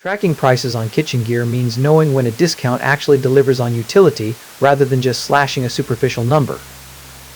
Tracking prices on kitchen gear means knowing when a discount actually delivers on utility rather than just slashing a superficial number.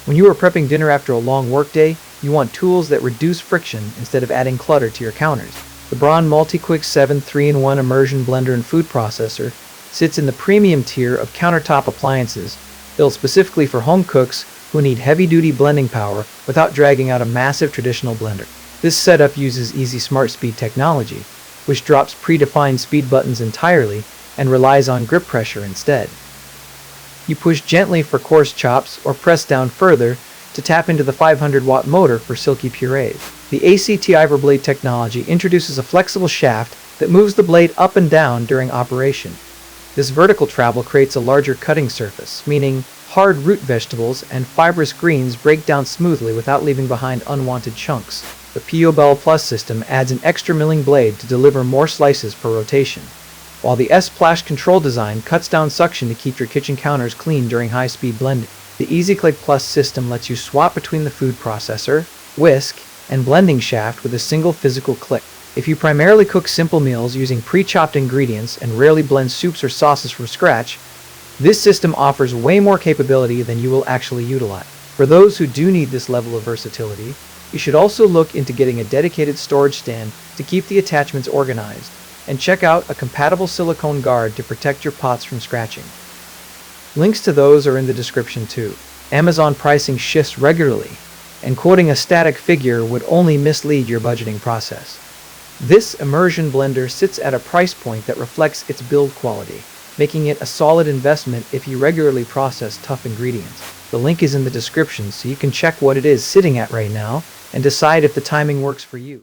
When you are prepping dinner after a long workday, you want tools that reduce friction instead of adding clutter to your counters. The Braun MultiQuick 7 3-in-1 Immersion Blender and Food Processor sits in the premium tier of countertop appliances, built specifically for home cooks who need heavy-duty blending power without dragging out a massive traditional blender. This setup uses easy SmartSpeed technology, which drops predefined speed buttons entirely and relies on grip pressure instead. You push gently for coarse chops or press down further to tap into the 500-watt motor for silky purees. The ACTIVEBlade technology introduces a flexible shaft that moves the blade up and down during operation. This vertical travel creates a larger cutting surface, meaning hard root vegetables and fibrous greens break down smoothly without leaving behind unwanted chunks. The POWERBell Plus system adds an extra milling blade to deliver more slices per rotation, while the S-Splash control design cuts down suction to keep your kitchen counters clean during high-speed blending. The EasyClick Plus system lets you swap between the food processor, whisk, and blending shaft with a single physical click. If you primarily cook simple meals using pre-chopped ingredients and rarely blend soups or sauces from scratch, this system offers way more capability than you will actually utilize. For those who do need this level of versatility, you should also look into getting a dedicated storage stand to keep the attachments organized, and check out a compatible silicone guard to protect your pots from scratching. Links to those are in the description too. Amazon pricing shifts regularly, and quoting a static figure would only mislead your budgeting process. This Immersion Blender sits at a price point that reflects its build quality, making it a solid investment if you regularly process tough ingredients. The link is in the description so you can check what it is sitting at right now and decide if the timing works for you.